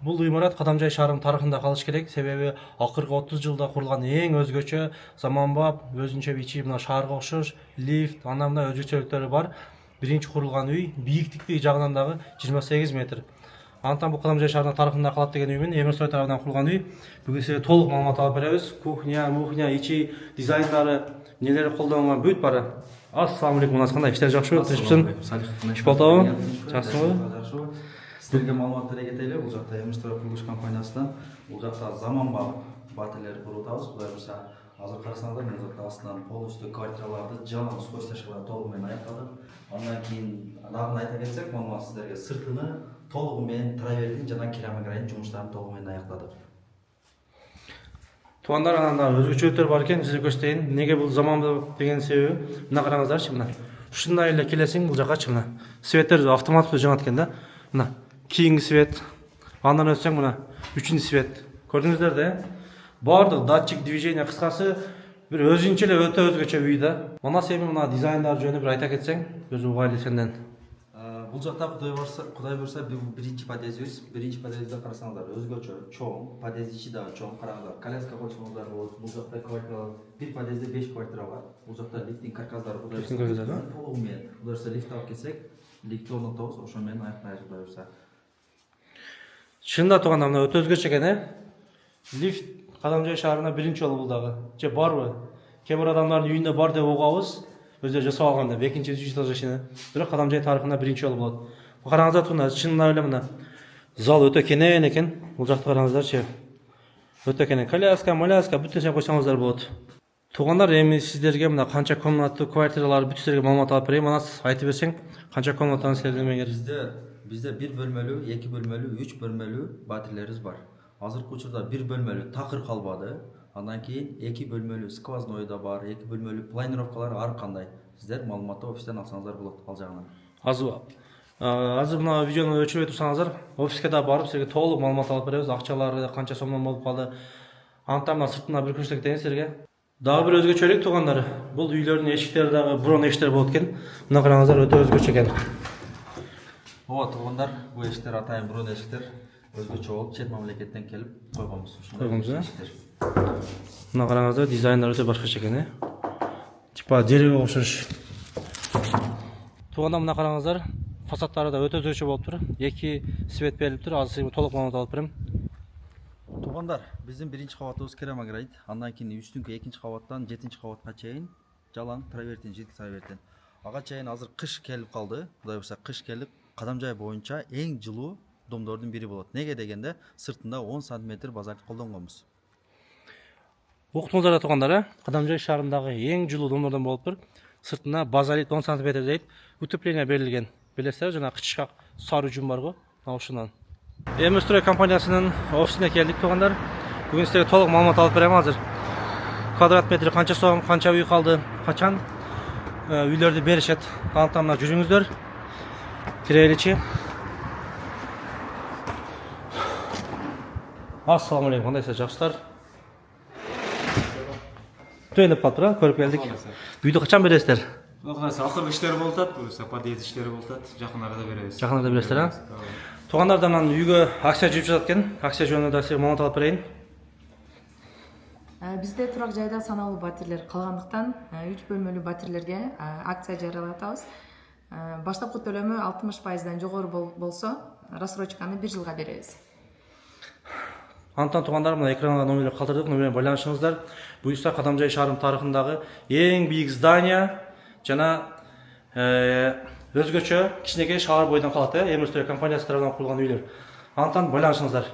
Бул имарат Кадамжай шаарынын тарыхында калыш керек, себеби акыркы 30 жылда курулган эң өзгөчө, заманбап, өзүнчө бичи мына шаарга окшош, лифт, андан мындай өзгөчөлүктөрү бар. Биринчи курулган үй, бийиктиктиги жагынан дагы 28 метр. Антан бул Кадамжай шаарынын тарыхында калат деген үймүн. Эмирстрой тарабынан курулган үй. Бүгүн сизге толук маалымат алып беребиз. Кухня, ичи дизайндары, нелери колдонулган бүт бары. Ассаламу алейкум, мына кандай иштер жакшыбы? Тынчпысың? Иш болтобу? Жакшысыңбы? Сіздерге маалымат бере кетели. Бұл жақта Эмирстрой курулуш компаниясынан бұл жақта заманбап батирлер курутабыз. Кудай буюрса, азыр карасаңыздар, мен жақта астынан полностью квартираларды жалаң сквозь толугу менен аяктадык. Андан кийин дагы айта кетсек, маалымат сіздерге сыртыны толугу менен травердин жана керамогранит жумуштарын толугу менен аяктадык. Туугандар, анан өзгөчөлүктөр бар экен, сизге көрсөтөйүн. Неге бул заманбап деген себеби? Мына караңыздарчы, мына. Ушундай эле келесиң бул жакачы, мына. Светтер автоматтуу жаңат экен да. Мына кийинки свет, андан өтсөң мына үчүнчү свет. Көрдүңүздөр да? Бардык датчик движения, кыскасы бир өзүнчө эле өтө өзгөчө үй да. Мына сени мына дизайндар жөнүндө бир айта кетсең, өзү угайлы сенден. Бул жакта Кудай буюрса биринчи подъездибиз. Биринчи подъездде карасаңыздар өзгөчө чоң, подъезд ичи дагы чоң. Караңыздар, коляска койсоңуздар болот. Бул жакта квартира, бир подъездде 5 квартира бар. Бул жакта лифтинг карказдары Кудай буюрса толугу менен. Кудай буюрса лифт алып келсек, лифтти орнотобуз, ошо менен аяктайбыз Кудай буюрса. Чында тууганда мына өтө өзгөчө экен, Лифт Кадамжай шаарына биринчи жолу бул дагы. Же барбы? Кээ бир адамдардын үйүндө бар деп угабыз. Өздөрү жасап алган деп, экинчи, үчүнчү этаж ишини. Бирок Кадамжай тарыхында биринчи жолу болот. Караңыздар, мына чынында эле мына зал өтө кенен экен. Бул жакта караңыздарчы. Өтө кенен. Коляска, маляска бүт нерсе койсоңуздар болот. Туугандар, эми сиздерге мына канча комнаттуу квартиралар бүт сиздерге маалымат алып берейин. Мына айтып берсең, канча комнатаны сердемеңер? Bizde 1 bölmeli, 2 bölmeli, 3 bölmeli batırlarımız var. Hazırkı uçurda 1 bölmeli takır kalmadı. Ondan keyin 2 bölmeli skvoznoy da var, 2 bölmeli planirovkalar ar kanday. Sizler malumatı ofisten alsanızlar bulat alacağına. Азыр мына видеону өчүрбөй турсаңыздар, офиске да барып силерге толук маалымат алып беребиз. Акчалары канча сомдон болуп калды. Антан мына сыртына бир көрсөтө кетейин силерге. Дагы бир өзгөчөлүк туугандар. Бул үйлөрдүн эшиктери дагы бурон эшиктер болот экен. Мына караңыздар, өтө өзгөчө экен. Ооба туугандар, бул эшиктер атайын бурон эшиктер. Өзгөчө болуп, чет мамлекеттен келип койгонбуз. Мына караңыздар, дизайндар өтө башкача экен, Типа деревге окшош. Туугандар, мына караңыздар, фасадтары да өтө өзгөчө болуптур. 2 свет берилиптир. Азыр сизге толук маалымат алып берем. Туугандар, биздин биринчи кабатыбыз керамогранит. Андан кийин үстүнкү экинчи кабаттан 7-чи кабатка чейин жалаң травертин, жидик травертин. Ага чейин азыр кыш келип калды. Кудай буюрса кыш келип, Кадамжай боюнча эң жылуу домдордун бири болот. Неге дегенде, сыртында 10 см базальт колдонгонбуз. Уктуңуздар туугандар, Кадамжай шаарындагы эң жылуу домдордон болуптур. Сыртына базалит 10 см дейт. Утепление берилген. Билесиздер, жана кычкак сары жүн барго, ошондан. Эмирстрой компаниясынын офисине келдик туугандар. Бүгүн сизге толук маалымат алып берем азыр. Квадрат метри канча сом, канча үй калды, качан үйлөрдү беришет. Антан мына жүрүңүздөр. Киреличи. Ассаламу алейкум, кандайсыздар, жакшысыздар? Төйнөп калыптыр, көрүп келдик. Үйдү качан бересиздер? Акыркы иштери болуп атат, подъезд иштери болуп атат. Жакын арада беребиз. Жакын арада бересиздер, Туугандардан үйгө акция жүрүп жатат экен. Акция жөнүндө да сизге маалымат алып берейин. Бизде турак жайда саналуу батирлер калгандыктан 3 бөлмөлүү батирлерге акция жарыялатабыз. Баштапкы төлөмү 60%дан жогору болсо, рассрочканы 1 жылга беребиз. Антан туугандар, мына экранга номер калтырдык, номер менен байланышыңыздар. Буюрса Кадамжай шаарынын тарыхындагы эң бийик здание жана өзгөчө кичинекей шаар бойдон калат, Эмирстрой компаниясы тарабынан курулган үйлөр. Антан байланышыңыздар.